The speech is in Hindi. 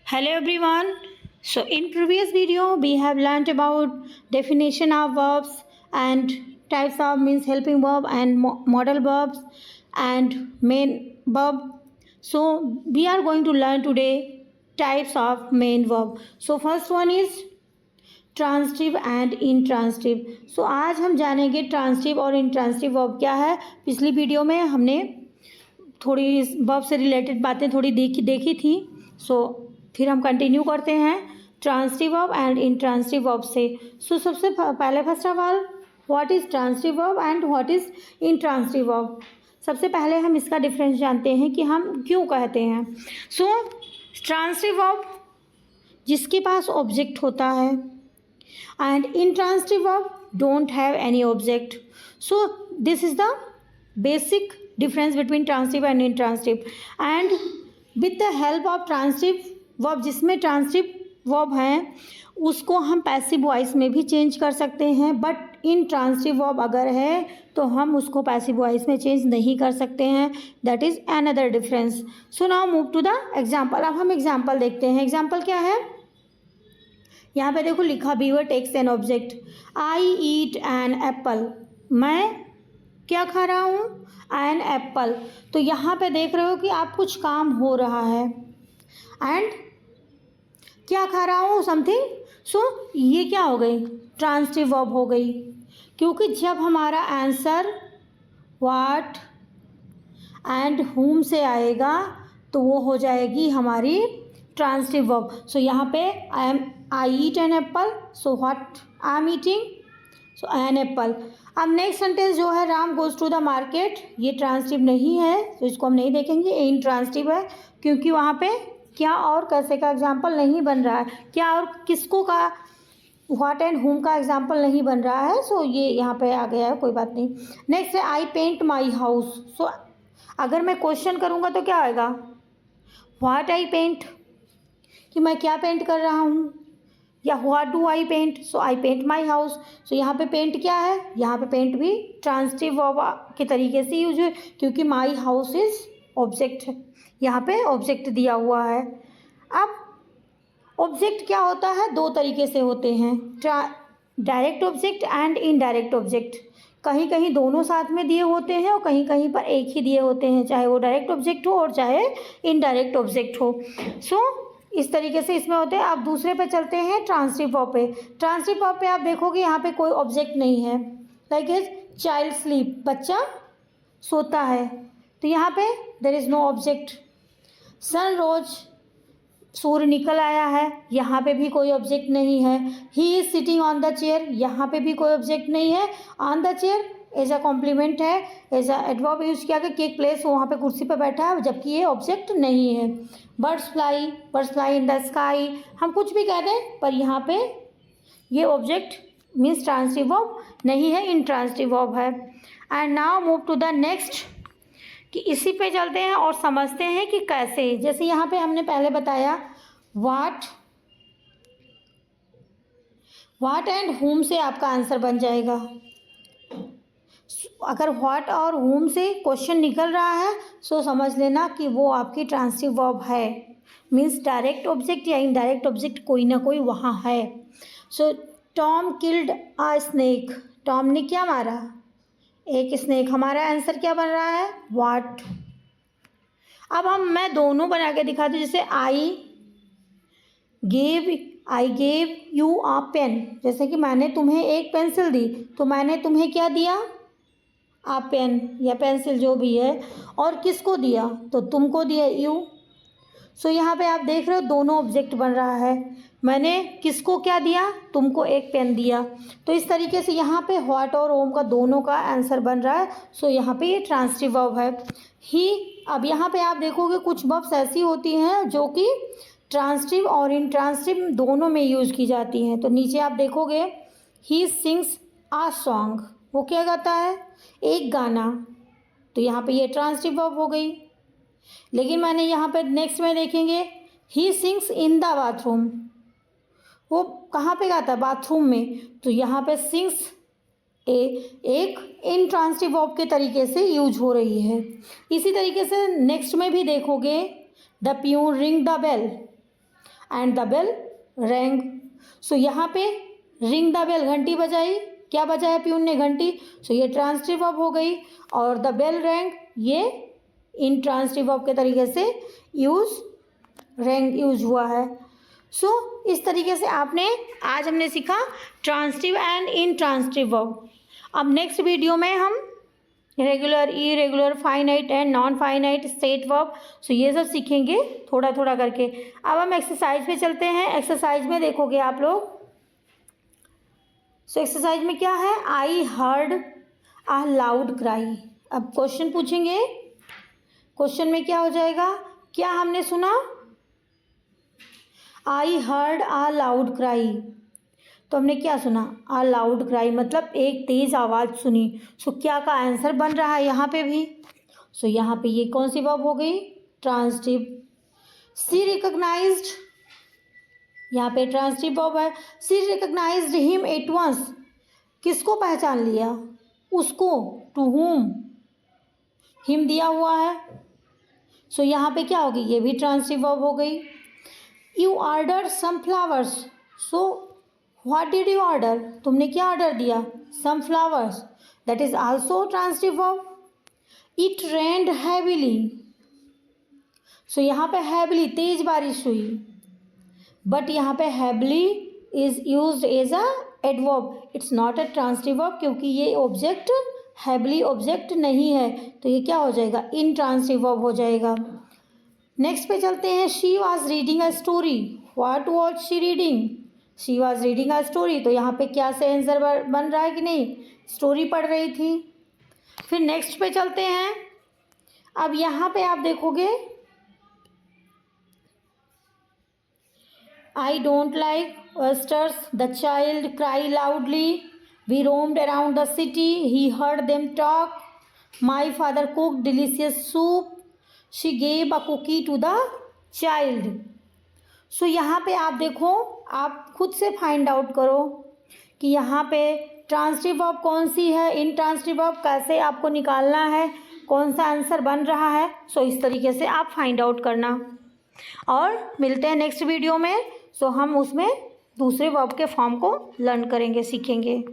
Hello everyone. So in previous video we have learnt about definition of verbs and types of means helping verb and modal verbs and main verb. So we are going to learn today types of main verb. So first one is transitive and intransitive. So आज हम जानेंगे ट्रांसटिव और इंट्रांसटिव वर्ब क्या है. पिछली वीडियो में हमने थोड़ी वर्ब से रिलेटेड बातें थोड़ी देखी थी. सो फिर हम कंटिन्यू करते हैं transitive verb and intransitive verb से. सो सबसे पहले first of all what is transitive verb and what is intransitive verb. सबसे पहले हम इसका डिफरेंस जानते हैं कि हम क्यों कहते हैं. सो ट्रांसटिव वर्ब जिसके पास ऑब्जेक्ट होता है and intransitive verb don't have any object. So this is the basic difference between transitive and intransitive. And with the help of transitive verb जिसमें transitive verb है उसको हम पैसिव वॉइस में भी चेंज कर सकते हैं. बट intransitive verb अगर है तो हम उसको पैसिव वॉइस में चेंज नहीं कर सकते हैं. That is another difference. So now move to the example. अब हम एग्जाम्पल देखते हैं. एग्जाम्पल क्या है. यहाँ पे देखो लिखा beaver takes an object. I eat an apple. मैं क्या खा रहा हूँ. An apple. तो यहाँ पे देख रहे हो कि आप कुछ काम हो रहा है एंड क्या खा रहा हूँ समथिंग. सो ये क्या हो गई ट्रांसटिव वर्ब हो गई क्योंकि जब हमारा आंसर व्हाट एंड हुम से आएगा तो वो हो जाएगी हमारी ट्रांसटिव वर्ब. सो यहाँ पे I eat an apple. So what I am eating. So an apple. अब नेक्स्ट सेंटेंस जो है Ram goes to the market. ये ट्रांसटिव नहीं है तो इसको हम नहीं देखेंगे. इंट्रांसटिव है क्योंकि वहाँ पे क्या और कैसे का एग्जाम्पल नहीं बन रहा है. क्या और किसको का व्हाट एंड हुम का एग्जाम्पल नहीं बन रहा है. सो ये यहाँ पे आ गया है. कोई बात नहीं. नेक्स्ट है आई पेंट माई हाउस. सो अगर मैं क्वेश्चन करूँगा तो क्या आएगा व्हाट आई पेंट कि मैं क्या पेंट कर रहा हूँ या what do I paint. So I paint my house. So यहाँ पे पेंट क्या है. यहाँ पे पेंट भी ट्रांसटिव वर्ब के तरीके से यूज है क्योंकि माई हाउस इज ऑब्जेक्ट है. यहाँ पे ऑब्जेक्ट दिया हुआ है. अब ऑब्जेक्ट क्या होता है दो तरीके से होते हैं. Direct object and indirect object. कहीं कहीं दोनों साथ में दिए होते हैं और कहीं कहीं पर एक ही दिए होते हैं चाहे वो डायरेक्ट ऑब्जेक्ट हो और चाहे इनडायरेक्ट ऑब्जेक्ट हो. सो इस तरीके से इसमें होते हैं. अब दूसरे पे चलते हैं ट्रांसटिव वर्ब पे. ट्रांसटिव वर्ब पे आप देखोगे यहाँ पे कोई ऑब्जेक्ट नहीं है. Like is child sleep. बच्चा सोता है तो यहाँ पे देयर इज़ नो ऑब्जेक्ट. सन रोज. सूर्य निकल आया है. यहाँ पे भी कोई ऑब्जेक्ट नहीं है. He is sitting on the chair. यहाँ पे भी कोई ऑब्जेक्ट नहीं है. On the chair as a complement है. एज अ एडवर्ब यूज किया कि एक प्लेस वहाँ पे कुर्सी पे बैठा है जबकि ये ऑब्जेक्ट नहीं है. Birds fly in the sky. हम कुछ भी कह दें पर यहाँ पे ये ऑब्जेक्ट मीन्स ट्रांसटिव वर्ब नहीं है. इंट्रांसटिव वर्ब है. And now move to the next कि इसी पे चलते हैं और समझते हैं कि कैसे. जैसे यहाँ पे हमने पहले बताया व्हाट एंड हुम से आपका आंसर बन जाएगा. अगर व्हाट और हुम से क्वेश्चन निकल रहा है सो समझ लेना कि वो आपकी ट्रांसटिव वर्ब है. मीन्स डायरेक्ट ऑब्जेक्ट या इनडायरेक्ट ऑब्जेक्ट कोई ना कोई वहाँ है. सो टॉम किल्ड आ स्नेक. टॉम ने क्या मारा एक स्नेक. हमारा आंसर क्या बन रहा है व्हाट. अब मैं दोनों बना के दिखाती हूँ. जैसे I gave you a pen. जैसे कि मैंने तुम्हें एक पेंसिल दी तो मैंने तुम्हें क्या दिया आ पेन या पेंसिल जो भी है. और किसको दिया तो तुमको दिया यू. सो यहाँ पे आप देख रहे हो दोनों ऑब्जेक्ट बन रहा है. मैंने किसको क्या दिया तुमको एक पेन दिया. तो इस तरीके से यहाँ पे व्हाट और होम का दोनों का आंसर बन रहा है. सो यहाँ पे ये ट्रांसटिव वर्ब है ही. अब यहाँ पे आप देखोगे कुछ वर्ब्स ऐसी होती हैं जो कि ट्रांसटिव और इंट्रांसटिव दोनों में यूज की जाती हैं. तो नीचे आप देखोगे ही सिंग्स आ सॉन्ग. वो क्या गाता है एक गाना. तो यहाँ पे ये ट्रांसटिव वर्ब हो गई. लेकिन मैंने यहाँ पे नेक्स्ट में देखेंगे he sings in the bathroom. वो कहाँ पे गाता है बाथरूम में. तो यहाँ पे सिंग्स एक इंट्रांसटिव वर्ब के तरीके से यूज हो रही है. इसी तरीके से नेक्स्ट में भी देखोगे the peon ring the bell. And the bell rang. So यहाँ पे रिंग द बेल, घंटी बजाई, क्या बजाया प्यून ने? घंटी। सो ये ट्रांसिटिव वर्ब हो गई। और द बेल रैंग ये इंट्रांसिटिव वर्ब के तरीके से रैंग यूज हुआ है। सो इस तरीके से आज हमने सीखा ट्रांसिटिव एंड इंट्रांसिटिव वर्ब। अब नेक्स्ट वीडियो में हम regular, irregular, finite and non finite state verb, so ये सब सीखेंगे थोड़ा थोड़ा करके। अब हम एक्सरसाइज पे चलते हैं। एक्सरसाइज में देखोगे आप लोग, सो एक्सरसाइज में क्या है? I heard a loud cry. अब क्वेश्चन पूछेंगे, क्वेश्चन में क्या हो जाएगा? क्या हमने सुना? I heard a loud cry, तो हमने क्या सुना? अ लाउड क्राई मतलब एक तेज आवाज़ सुनी। सो क्या का आंसर बन रहा है यहाँ पे भी? सो यहाँ पे ये कौन सी वर्ब हो गई? ट्रांसिटिव। सी रिकॉग्नाइज्ड, यहाँ पे ट्रांसिटिव वर्ब है। सी रिकॉग्नाइज्ड हिम एट वंस, किसको पहचान लिया? उसको। टू हुम, हिम दिया हुआ है। सो यहाँ पे क्या होगी? ये भी ट्रांसिटिव वर्ब हो गई। You order some flowers, so what did you order? तुमने क्या ऑर्डर दिया? Some flowers, that is also transitive verb. It rained heavily, so यहाँ पे हैविली तेज बारिश हुई, बट यहाँ पे heavily is used as a adverb, it's not a transitive verb, क्योंकि ये ऑब्जेक्ट हैविली ऑब्जेक्ट नहीं है, तो ये क्या हो जाएगा? इनट्रांसिटिव वर्ब हो जाएगा। नेक्स्ट पे चलते हैं। She was reading a story, what was she reading? She was reading a story, तो यहाँ पे क्या से आंसर बन रहा है कि नहीं? स्टोरी पढ़ रही थी। फिर नेक्स्ट पे चलते हैं। अब यहाँ पे आप देखोगे, I don't like oysters, the child cry loudly, we roamed around the city, he heard them talk, my father cook delicious soup, she gave a cookie to the child. So यहाँ पे आप देखो, आप खुद से फाइंड आउट करो कि यहाँ पे ट्रांसिटिव वर्ब कौन सी है, इंट्रांसिटिव वर्ब कैसे आपको निकालना है, कौन सा आंसर बन रहा है। सो इस तरीके से आप फाइंड आउट करना। और मिलते हैं नेक्स्ट वीडियो में। सो हम उसमें दूसरे वर्ब के फॉर्म को लर्न करेंगे, सीखेंगे।